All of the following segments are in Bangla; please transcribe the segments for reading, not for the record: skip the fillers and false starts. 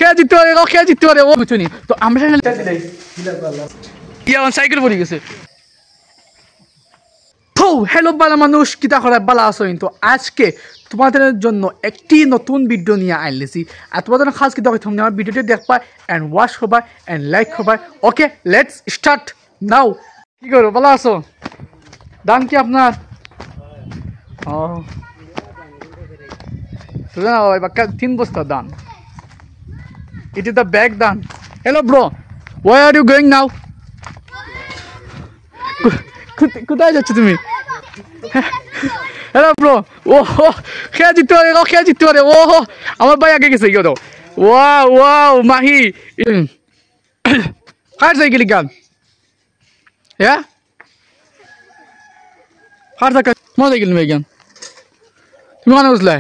খেয়া জিততে পারে ও খেয়া জিততে পারে ও বুঝুনি তো আমরা সাইকেল পড়ে গেছে তো হ্যালো বালা মানুষ কিতা করে বালা আছো কিন্তু আজকে তোমাদের জন্য একটি নতুন ভিডিও নিয়ে আইলেছি আর তোমাদের খাস কিতা কইতাম আমার ভিডিওটি দেখবা এন্ড ওয়াচ করবা এন্ড লাইক করবা ওকে লেটস স্টার্ট নাও কি করো বালা আছো দাম কি আপনার ও সুনা ভাই বাক্কা 3 বস্তা দাম it is the bag done hello bro where are you going now কোথায় যাচ্ছ তুমি হ্যালো ব্রো ও খেয়া জিততে পারে ও খেয়া জিততে পারে ও আমার ভাই আগে গেছে কেউ ওয়াও ওয়াও মাহি কার সাইকেল গান হ্যাঁ কার সাইকেল মো সাইকেল নেবে গান তুমি কানে বুঝলে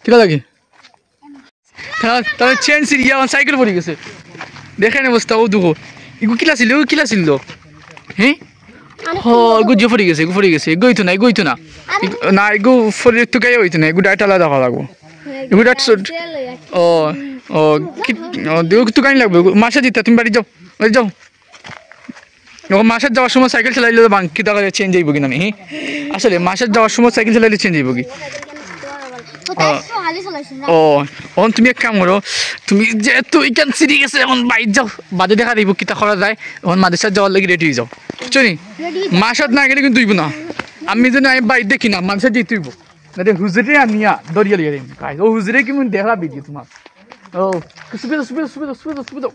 কিটা লাগে তাহলে চেন সিরিয়া সাইকেল পড়ে গেছে দেখেন অবস্থা ও দুঃখ ইগু কিলা ছিল হ্যাঁ গু যে ফরি গেছে গইতো না না এগু ফরি তো গায় হইতো না এগু ডাটা আলাদা করা লাগবো এগু ডাট ও ও কি দেউ তো গানি লাগবে মাসা দিতা তুমি বাড়ি যাও ও মাসা যাওয়ার সময় সাইকেল চালাইলে তো বাকি টাকা চেঞ্জ হইব কি না নি আসলে মাসা যাওয়ার সময় সাইকেল চালাইলে চেঞ্জ হইব কি ও অন তুমি এক কাম করো তুমি যেহেতু এখান সিরি গেছে এখন বাইর যাও বাদে দেখা দিব কিতা করা যায় এখন মাদ্রাসা যাওয়ার লাগি রেডি হয়ে যাও বুঝছি মাসাত না গেলে কিন্তু তুইব না আমি যেন আমি বাইর দেখি না মাদ্রাসা যেতে হইব না হুজুরে আনিয়া দরিয়া লিয়ে দিন ও হুজুরে কি মনে দেখা বিদি তোমার ও সুবিধা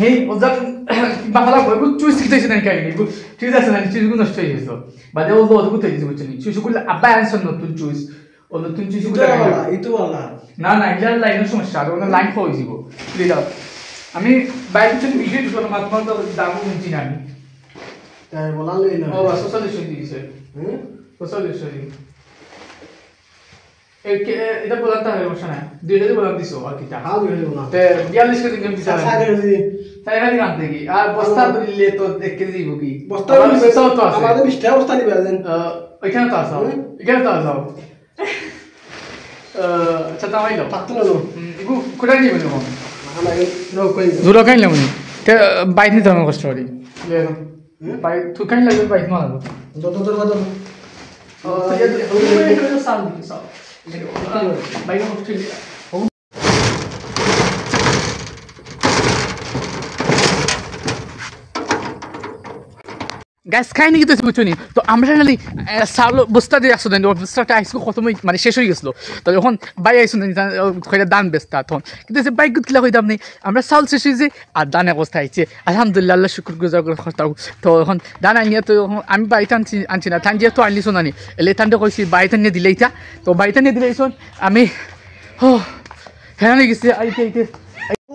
Hey, was that Bangala? Good choice. Kitchen and Kaigi. Good choose as an choose good choice. But they all go to the choose good abandon not to choose. Or the two choose good. Itu Allah. Nana, I just like no shadow on the line for you. Lead up. I mean, by the time we get to the Matmata of Dabu in Jinani. Oh, a solution is it? Solution. এটা বলাতে হবে সমস্যা নাই দুইটাই বলা দিছো আর কিটা হাউ হইলো না তে 42 কেজি কেমন দিছা তাই খালি কাট দেখি আর বস্তা দিলে তো 1 কেজি দিব কি বস্তা তো আছে আমাদের 20 টা বস্তা নিবে দেন এখানে তো আছে আচ্ছা তাই হইলো পাততো না ইগু কোথায় নিবে না নো কই জুরা কাইন লামনি তে বাইক নি ধরন কষ্ট করি লে বাইক তুই কাইন লাগবে বাইক না লাগবে দর এটা সাউন্ড বাইরে অস্ট্রেলিয়া গ্যাস খাই নাকি তো বুঝছি তো আমরা জানি চাউল বস্তা দিয়ে আসো বস্তাটা আইসো কত মানে শেষ হয়ে গেছিলো তো যখন বাই আইসো দান বেস্তা তখন কিন্তু বাইক গুড কিলা কইতাম নেই আমরা চাউল শেষ হয়েছে আর দান অবস্থা আইছে আলহামদুলিল্লাহ আল্লাহ শুক্র গুজার করে খরতাও তো এখন দান আনিয়ে তো আমি বাড়িতে আনছি না থান যেহেতু আনলিছো নানি এলে থানটা কইছি বাড়িতে নিয়ে দিলেই তা তো বাড়িতে নিয়ে দিলেইছন আমি হ্যাঁ গেছি আইতে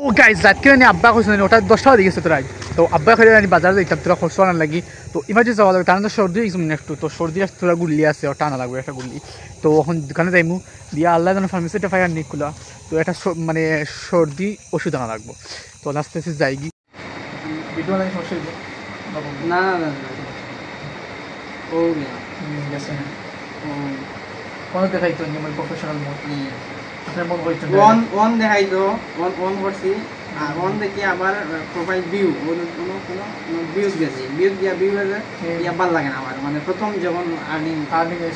ও গাইজ রাতকে আমি আব্বা কইছেন ওটা 10টা হয়ে গেছে তোরা তো আব্বা খাইলে আমি বাজারে যাইতাম তোরা খরচ আনার লাগি তো ইমার্জেন্সি যাওয়া লাগবে তার সর্দি একদম একটু তো সর্দি আর তোরা গুল্লি আছে ওটা আনা লাগবে একটা গুল্লি তো ওখান দোকানে যাইমু দিয়া আল্লাহ যেন ফার্মেসিটা ফাইয়ার নিক খুলা তো একটা মানে সর্দি ওষুধ আনা লাগবো তো আস্তে আস্তে যাই গি ভিডিও নাই সমস্যা না ও গেছে কোনো দেখাইতো আমার প্রফেশনাল মোড আপনার মন হইতো ওয়ান দেখাইতো ওয়ান করছি আর ওয়ান দেখি আবার প্রোফাইল ভিউ কোনো ভিউজ গেছে ভিউজ দিয়া ভিউ আছে ইয়া ভালো লাগে না আমার মানে প্রথম যখন আর্নিং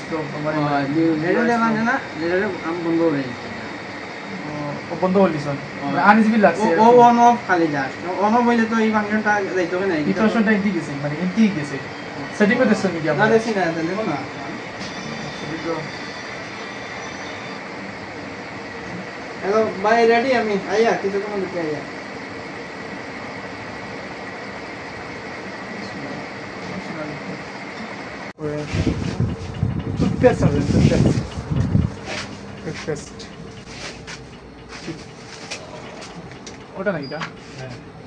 স্টপ মানে ভিউ দেওয়া না যেটা আমি বন্ধ করে বন্ধ হলি সন আনইজিবল লাগছে ও অন অফ খালি জাস্ট অন অফ হইলে তো এই ফাংশনটা যাইতো না এই ফাংশনটা ঠিক গেছে মানে ঠিক গেছে সেটিং করতে সব মিডিয়া না দেখি না দেখো না Hello, bye ready আমি আইয়া কিছু কোন দিতে আইয়া টুথপেস্ট ওটা নাকি এটা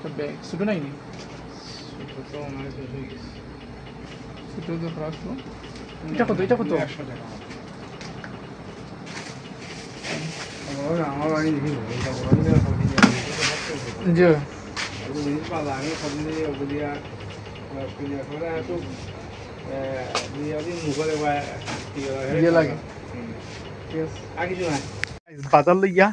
তবে সুটো নাই নি সুটো তো আমার শেষ হয়ে গেছে সুটো তো খরচ তো এটা কত 100 টাকা আমার বাড়ি দেখি জি আমি সবদিন ওগুলিয়া করে তো মুখলে লাগে বাজার লইয়া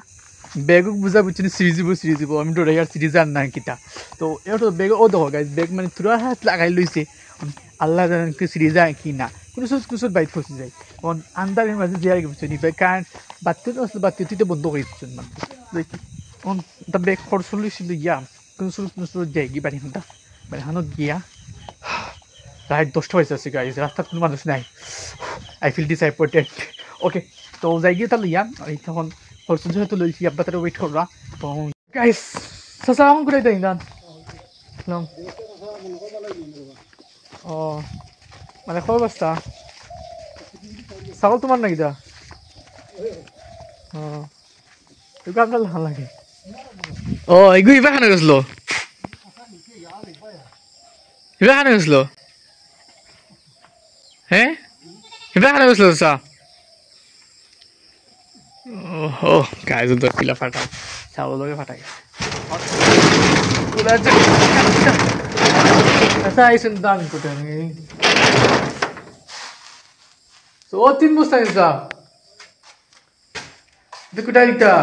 ব্যাগক বুঝা বুঝছি সিরিজ দিব আমি ডরাই আর সিরিজ আর না কিতা তো এটা ব্যাগ ও দেখো গাইজ ব্যাগ মানে তুরা হাত লাগাই লইছে আল্লাহ জানেন কি সিরিজ আয় কি না কুসুর বাইট ফসি যায় কারণ আন্দারের মাঝে যে আর কি বুঝছি নিবে কারণ বাতি তো আসলে বাতি তুই বন্ধ করে দিচ্ছেন মানে তা ব্যাগ খরচ লইছিল ইয়া কুসুর যাই কি বাড়ি হান্তা বাড়ি হানত গিয়া রাত 10টা বাজে আছে গাইজ রাস্তার কোনো মানুষ নাই আই ফিল ডিসঅ্যাপয়েন্টেড ওকে তো যাই গিয়ে তাহলে ইয়া এই তখন খরচ যেহেতু লইছি আব্বা তারা ওয়েট কররা তো গাইজ সাসা এখন করে দেয় না ও মানে খবর অবস্থা ছাগল তোমার নাকি দা ও তোকে আপনার ভাল লাগে ও এগুলো ইবা খানে গেছিল ইবা খানে গেছিল হ্যাঁ ইবা খানে গেছিল চা ও গাইজ তো পিলা ফাটা ছাগলকে ফাটাই আচ্ছা আইসেন দান কোটে আমি তো 3 বস্তা নিছা কোথায় দিতা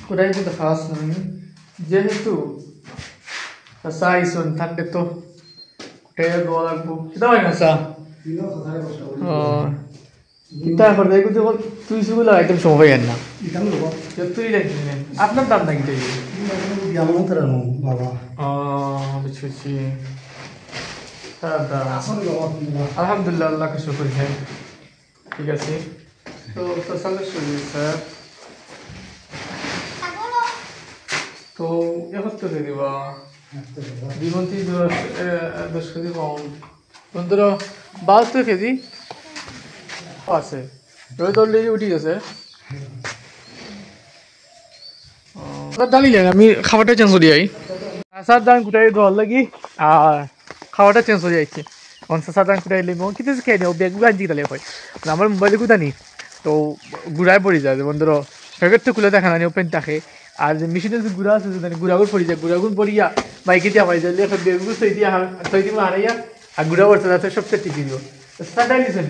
কোথায় দিতে খাস না যেহেতু আচ্ছা আইসেন থাকতে তো কোথায় দোয়া লাগবো সেটা হয় না চা ও কিতা করে দেখো তো তুই সুগুলো আইটেম সময় হয় না তুই লাগছিলেন আপনার দাম নাকি তাই বাবা ও বুঝছি আলহামদুলিল্লাহ আল্লাহকে শুকর হ্যাঁ ঠিক আছে তো সালে শুরু স্যার তো এখন তো দিয়ে দিবা বিমন্ত্রী 10 কেজি কম বন্ধুরা 72 কেজি আছে রোদ অলরেডি উঠি গেছে ডালিলেন আমি খাবারটা চেঞ্জ করি আই আসার দান গুটাই দল লাগি আর খাওয়াটা চেঞ্জ হয়ে যাচ্ছে অনসার দান গুটাই লিমো কিন্তু খেয়ে নেও ব্যাগ গাঞ্জি তাহলে হয় আমার মোবাইলে গুটা নি তো গুড়ায় পড়ে যায় বন্ধুরা প্যাকেট তো খুলে দেখা না ওপেন থাকে আর যে মেশিনের যে গুড়া আছে গুড়াগুড় পড়ে যায় গুড়াগুড় পড়িয়া বাইকে দিয়া পাই যায় ব্যাগগুলো থই দিয়া হারাইয়া আর গুড়া পড়ছে তাতে সবচেয়ে টিকি দিব স্টার্ট দিয়েছেন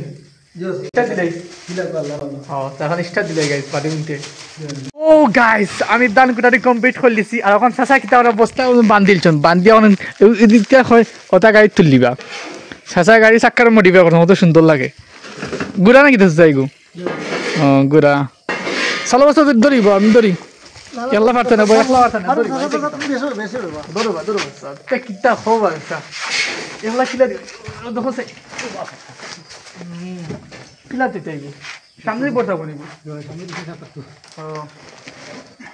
ও গাইস আমি দান কুটারি কমপ্লিট করে লিছি আর এখন চাচা কিতা ওরা বস্তা বান্ধিলছন বান্ধিয়া এদিকে হয় ওটা গাড়ি তুললিবা চাচা গাড়ি চাক্কার মডিফাই করতে মতো সুন্দর লাগে গুড়া নাকি তো যাই গো ও গুড়া চালো বস্তা ধরিব আমি ধরি কেলা পারতে না বয়লা পারতে না ধরবা কিতা খবর এগুলা কিলা দেখো কিলাতে চাইবো সামনেই পড়তা বলিব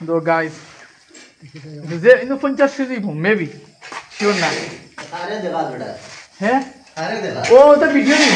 তো গাইস যে ইনো 50 কেজি মেবি শিওর না হ্যাঁ ও তো ভিডিও নেই